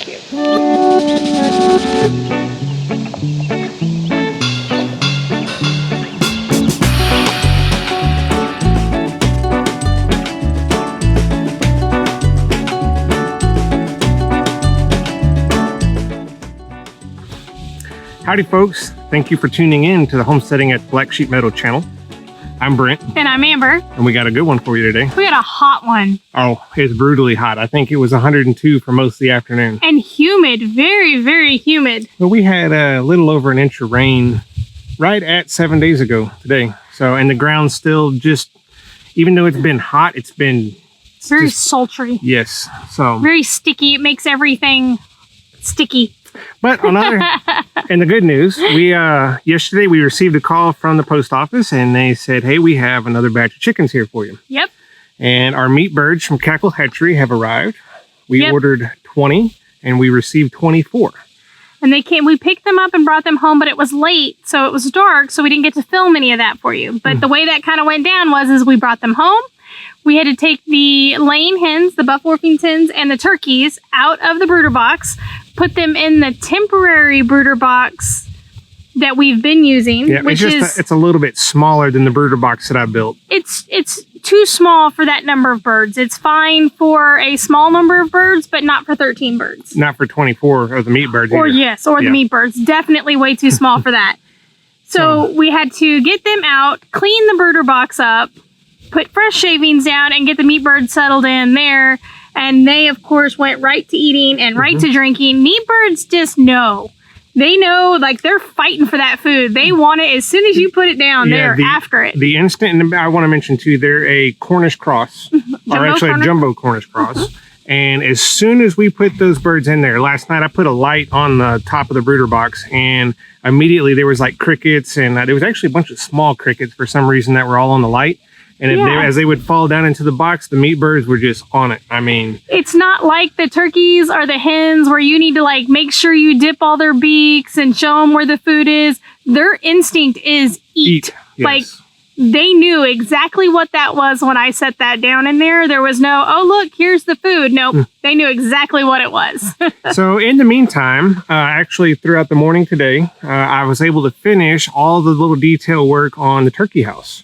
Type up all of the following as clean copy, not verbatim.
Thank you. Howdy folks, thank you for tuning in to the Homesteading at Black Sheep Meadow channel. I'm Brent. And I'm Amber. And we got a good one for you today. We got a hot one. Oh, it's brutally hot. I think it was 102 for most of the afternoon. And humid, very, very humid. Well, we had a little over an inch of rain right at 7 days ago today. So, and the ground's still just, even though it's been hot, it's been Very sultry. Yes. So Very sticky. It makes everything sticky. But on other, and the good news, we yesterday we received a call from the post office and they said, hey, we have another batch of chickens here for you. Yep. And our meat birds from Cackle Hatchery have arrived. We ordered 20 and we received 24. And they came, we picked them up and brought them home, but it was late, so it was dark, so we didn't get to film any of that for you. But the way that kind of went down was we brought them home. We had to take the laying hens, the Buff Orpingtons, and the turkeys out of the brooder box, put them in the temporary brooder box that we've been using, Yeah, which it's a little bit smaller than the brooder box that I built. It's too small for that number of birds. It's fine for a small number of birds, but not for 13 birds. Not for 24 of the meat birds Or either. the meat birds. Definitely way too small for that. So we had to get them out, clean the brooder box up, put fresh shavings down, and get the meat birds settled in there. And they, of course, went right to eating and right to drinking. Meat birds just know. They know, like, they're fighting for that food. They want it as soon as you put it down. They're after it. The instant, and I want to mention too, they're a Cornish cross, or actually a jumbo Cornish cross. And as soon as we put those birds in there, last night I put a light on the top of the brooder box, and immediately there was like crickets, and there was actually a bunch of small crickets for some reason that were all on the light. And as they would fall down into the box, the meat birds were just on it. I mean, it's not like the turkeys or the hens where you need to like make sure you dip all their beaks and show them where the food is. Their instinct is eat. Yes. Like they knew exactly what that was when I set that down in there. There was no, oh, look, here's the food. Nope. They knew exactly what it was. So in the meantime, actually throughout the morning today, I was able to finish all the little detail work on the turkey house.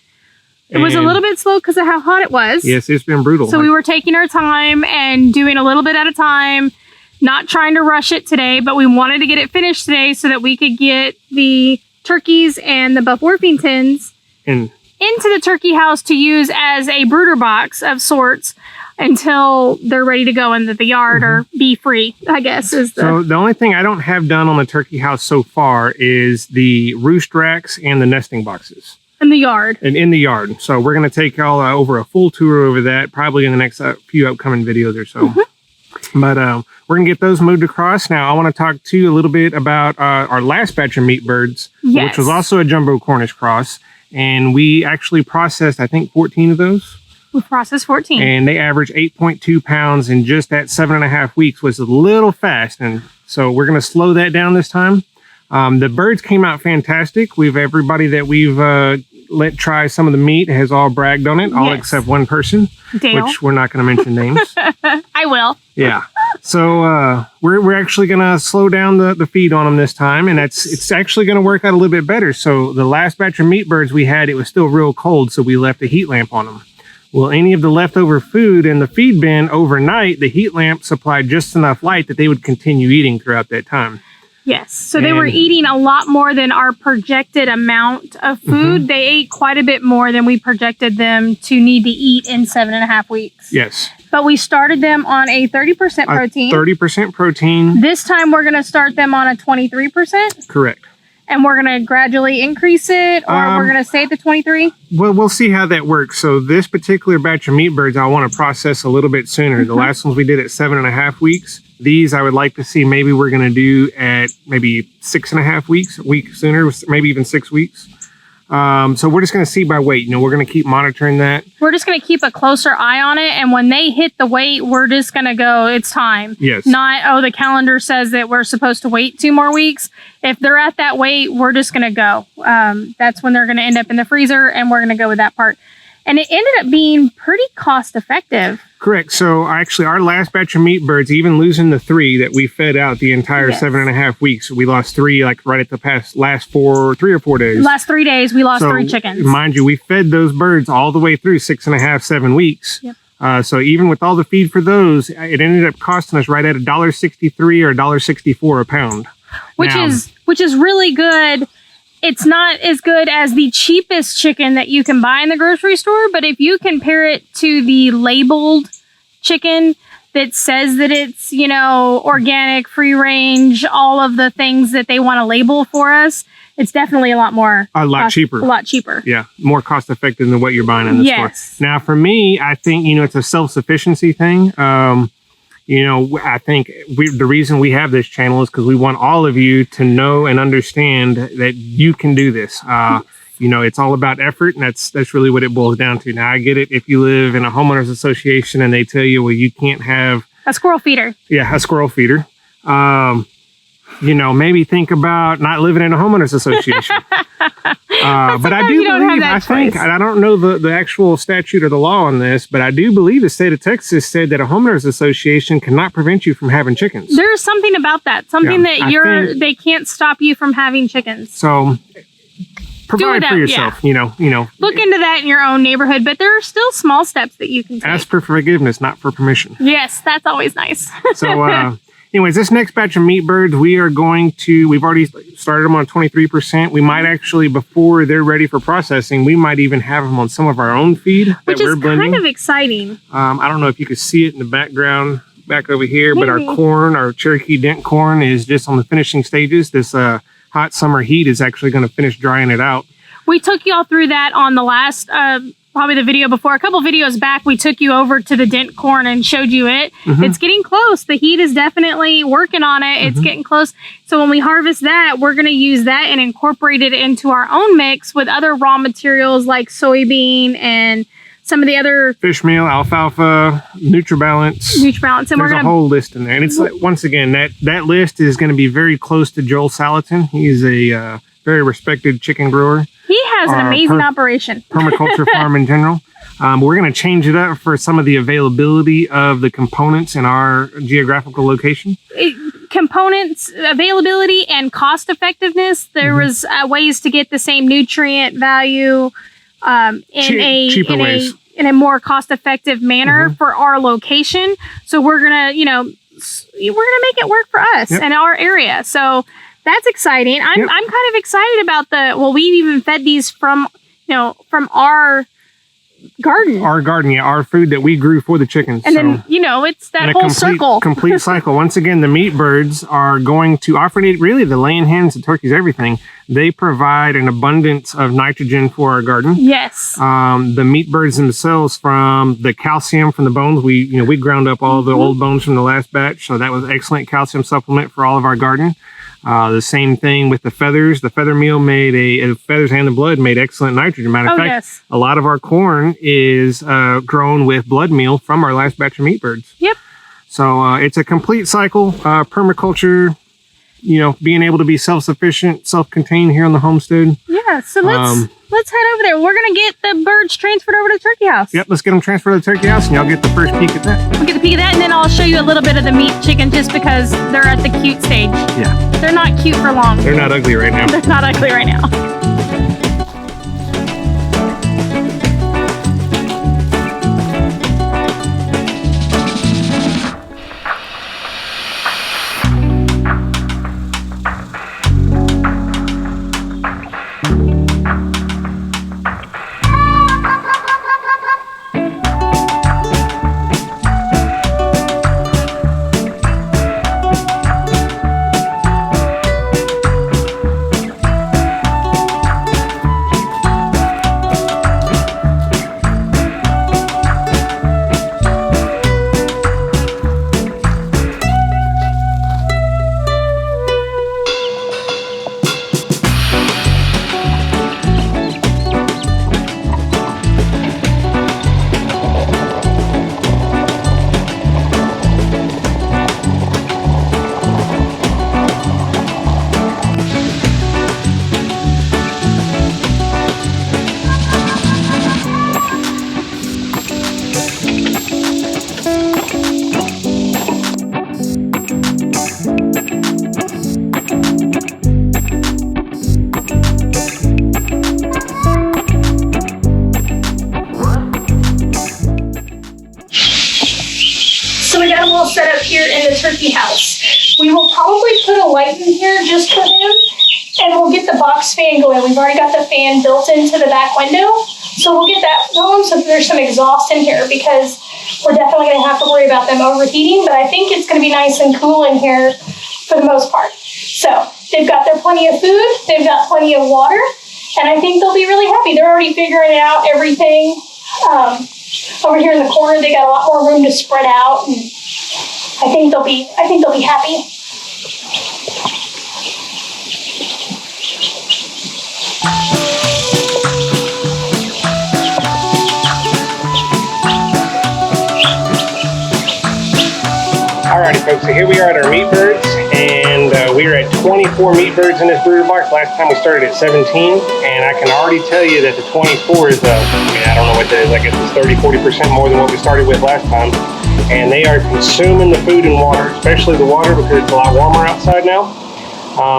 It was a little bit slow because of how hot it was. Yes, it's been brutal. So we were taking our time and doing a little bit at a time, not trying to rush it today, but we wanted to get it finished today so that we could get the turkeys and the Buff Orpingtons into the turkey house to use as a brooder box of sorts until they're ready to go into the yard or be free, I guess. So the only thing I don't have done on the turkey house so far is the roost racks and the nesting boxes. In the yard. And in the yard. So we're going to take y'all over a full tour over that, probably in the next few upcoming videos or so. But we're going to get those moved across. Now, I want to talk to you a little bit about our last batch of meat birds, which was also a jumbo Cornish cross. And we actually processed, I think, 14 of those. We processed 14. And they averaged 8.2 pounds in just that 7.5 weeks, was a little fast. And so we're going to slow that down this time. The birds came out fantastic. Everybody that we've let try some of the meat has all bragged on it, all except one person, Dale. Which we're not going to mention names. I will. Yeah. So we're actually going to slow down the feed on them this time, and it's actually going to work out a little bit better. So the last batch of meat birds we had, it was still real cold, so we left a heat lamp on them. Well, any of the leftover food in the feed bin overnight, the heat lamp supplied just enough light that they would continue eating throughout that time. Yes. So they were eating a lot more than our projected amount of food. They ate quite a bit more than we projected them to need to eat in 7.5 weeks. Yes. But we started them on a 30% protein. 30% protein. This time we're going to start them on a 23%. Correct. And we're going to gradually increase it, or we're going to stay at the 23? Well, we'll see how that works. So this particular batch of meat birds, I want to process a little bit sooner. The last ones we did at 7.5 weeks. These I would like to see maybe we're going to do at maybe 6.5 weeks, a week sooner, maybe even 6 weeks. So we're just going to see by weight. We're going to keep monitoring that. We're just going to keep a closer eye on it. And when they hit the weight, we're just going to go, it's time. Yes. Not, oh, the calendar says that we're supposed to wait 2 more weeks. If they're at that weight, we're just going to go. That's when they're going to end up in the freezer, and we're going to go with that part. and it ended up being pretty cost effective. Correct. So actually, our last batch of meat birds, even losing the 3 that we fed out the entire 7.5 weeks, we lost 3 like right at the last 3 or 4 days. Last 3 days, we lost 3 chickens. Mind you, we fed those birds all the way through 6.5, 7 weeks. Yep. So even with all the feed for those, it ended up costing us right at $1.63 or $1.64 a pound. Which is really good. It's not as good as the cheapest chicken that you can buy in the grocery store, but if you compare it to the labeled chicken that says that it's, you know, organic, free range, all of the things that they want to label for us, it's definitely a lot cheaper. A lot cheaper. Yeah, more cost effective than what you're buying in the store. Now, for me, I think, you know, it's a self-sufficiency thing. You know, I think the reason we have this channel is because we want all of you to know and understand that you can do this. You know, it's all about effort, and that's really what it boils down to. Now, I get it if you live in a homeowners association and they tell you, well, you can't have a squirrel feeder. Yeah, a squirrel feeder. You know, maybe think about not living in a homeowners association. But I do believe, I don't know the actual statute or the law on this, but I do believe the state of Texas said that a homeowners association cannot prevent you from having chickens. There's something about that. Something that they can't stop you from having chickens. So provide for yourself, you know. Look into that in your own neighborhood, but there are still small steps that you can take. Ask for forgiveness, not for permission. Yes, that's always nice. So, anyways, this next batch of meat birds, we've already started them on 23%. We might actually, before they're ready for processing, we might even have them on some of our own feed that we're blending. Kind of exciting. I don't know if you can see it in the background back over here, but our corn, our Cherokee Dent corn, is just on the finishing stages. This hot summer heat is actually going to finish drying it out. We took y'all through that on the last probably the video before. A couple videos back, we took you over to the dent corn and showed you it. It's getting close. The heat is definitely working on it. It's getting close. So when we harvest that, we're going to use that and incorporate it into our own mix with other raw materials like soybean and some of the other fish meal, alfalfa, NutriBalance. And there's a whole list in there. And it's like, once again, that list is going to be very close to Joel Salatin. He's a very respected chicken grower. He has an amazing operation. Permaculture farm in general. We're going to change it up for some of the availability of the components in our geographical location. Components, availability, and cost effectiveness. There was ways to get the same nutrient value in a more cost effective manner for our location. So we're going to, make it work for us and our area. So that's exciting. I'm kind of excited about we even fed these from our garden. Our garden, our food that we grew for the chickens. And then, it's that whole circle. Complete cycle. Once again, the meat birds are going to offer really the laying hens, the turkeys, everything. They provide an abundance of nitrogen for our garden. Yes. The meat birds themselves, from the calcium from the bones, we ground up all the old bones from the last batch. So that was excellent calcium supplement for all of our garden. The same thing with the feathers. The feather meal feathers and the blood made excellent nitrogen. Matter of fact, a lot of our corn is grown with blood meal from our last batch of meat birds. Yep. So it's a complete cycle. Permaculture, being able to be self-sufficient, self-contained here on the homestead. Yeah. So let's head over there. We're gonna get the birds transferred over to the turkey house. Yep. Let's get them transferred to the turkey house, and y'all get the first peek at that. We'll get the peek at that, and then I'll show you a little bit of the meat chicken, just because they're at the cute stage. Yeah. They're not cute for long. They're not ugly right now. They're not ugly right now. happy house. We will probably put a light in here just for them, and we'll get the box fan going. We've already got the fan built into the back window, so we'll get that going so there's some exhaust in here, because we're definitely going to have to worry about them overheating, but I think it's going to be nice and cool in here for the most part. So they've got their plenty of food, they've got plenty of water, and I think they'll be really happy. They're already figuring out everything. Over here in the corner, they got a lot more room to spread out, and I think they'll be happy. Alrighty folks, so here we are at our meat birds, and we are at 24 meat birds in this brooder box. Last time we started at 17, and I can already tell you that the 24 is, I don't know what that is, I guess it's 30-40% more than what we started with last time. And they are consuming the food and water, especially the water, because it's a lot warmer outside now.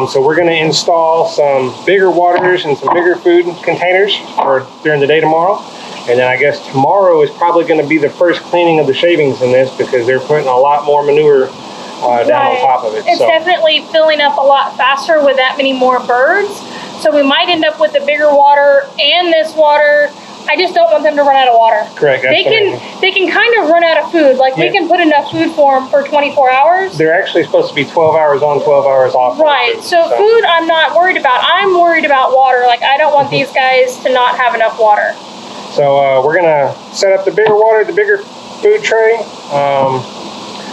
So we're going to install some bigger waters and some bigger food containers for during the day tomorrow. And then I guess tomorrow is probably going to be the first cleaning of the shavings in this, because they're putting a lot more manure down on top of it. It's definitely filling up a lot faster with that many more birds. So we might end up with the bigger water and this water. I just don't want them to run out of water. Correct. They can kind of run out of food. Like we can put enough food for them for 24 hours. They're actually supposed to be 12 hours on, 12 hours off. Right. So food I'm not worried about. I'm worried about water. Like I don't want these guys to not have enough water. So we're gonna set up the bigger water, the bigger food tray.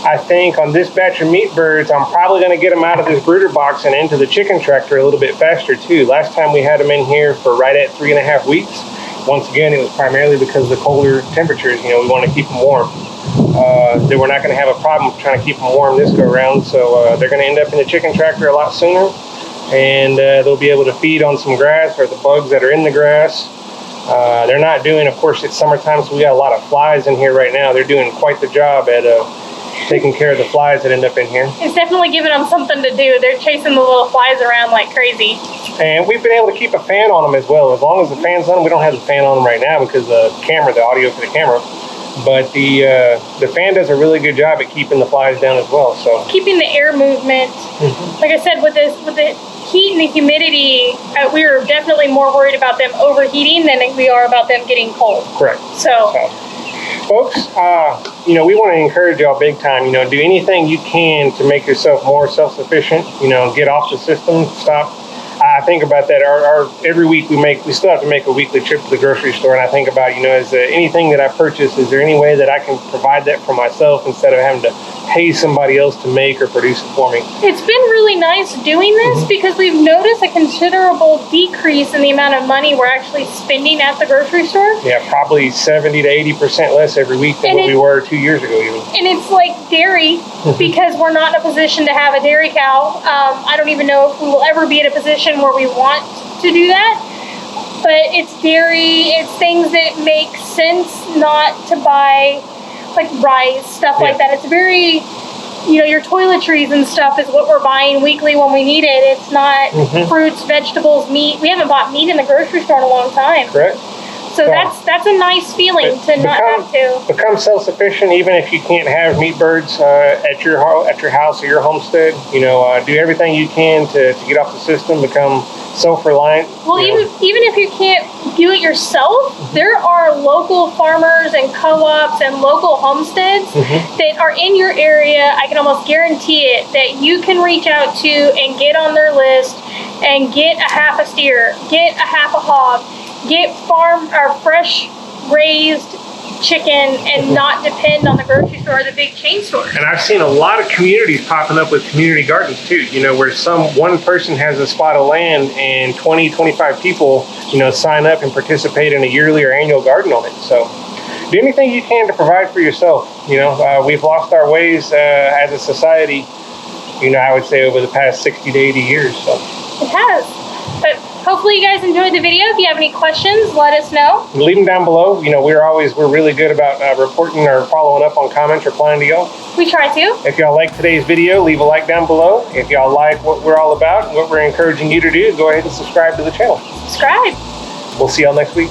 I think on this batch of meat birds, I'm probably gonna get them out of this brooder box and into the chicken tractor a little bit faster too. Last time we had them in here for right at 3.5 weeks. Once again, it was primarily because of the colder temperatures. You know, we want to keep them warm. We're not going to have a problem trying to keep them warm this go around. So they're going to end up in the chicken tractor a lot sooner, and they'll be able to feed on some grass or the bugs that are in the grass. They're not doing, of course, it's summertime, so we got a lot of flies in here right now. They're doing quite the job at taking care of the flies that end up in here. It's definitely giving them something to do. They're chasing the little flies around like crazy. And we've been able to keep a fan on them as well. As long as the fan's on, we don't have the fan on them right now because the camera, the audio for the camera. But the fan does a really good job at keeping the flies down as well. So keeping the air movement. Like I said, with the heat and the humidity, we are definitely more worried about them overheating than we are about them getting cold. Correct. So folks, you know, we want to encourage y'all big time. You know, do anything you can to make yourself more self-sufficient. You know, get off the system. Stop. I think about that. Every week we still have to make a weekly trip to the grocery store, and I think about, you know, is there anything that I purchase, is there any way that I can provide that for myself instead of having to pay somebody else to make or produce it for me? It's been really nice doing this because we've noticed a considerable decrease in the amount of money we're actually spending at the grocery store. Yeah, probably 70 to 80% less every week than what we were 2 years ago even. And it's like dairy, because we're not in a position to have a dairy cow. I don't even know if we will ever be in a position where we want to do that. But it's dairy, it's things that make sense not to buy, like rice, stuff like that. It's very, you know, your toiletries and stuff is what we're buying weekly when we need it. It's not fruits, vegetables, meat. We haven't bought meat in the grocery store in a long time. Correct. So that's a nice feeling to not have to. Become self-sufficient, even if you can't have meat birds at your house or your homestead. You know, do everything you can to get off the system, become self-reliant. Well, even if you can't do it yourself, there are local farmers and co-ops and local homesteads that are in your area. I can almost guarantee it that you can reach out to and get on their list and get a half a steer, get a half a hog, get farm or fresh raised chicken, and not depend on the grocery store or the big chain stores. And I've seen a lot of communities popping up with community gardens too, you know, where one person has a spot of land and 20-25 people, you know, sign up and participate in a yearly or annual garden on it. So do anything you can to provide for yourself. You know, we've lost our ways as a society, you know, I would say over the past 60 to 80 years. So it has. But hopefully you guys enjoyed the video. If you have any questions, let us know. Leave them down below. You know, we're really good about reporting or following up on comments, replying to y'all. We try to. If y'all like today's video, leave a like down below. If y'all like what we're all about and what we're encouraging you to do, go ahead and subscribe to the channel. Subscribe. We'll see y'all next week.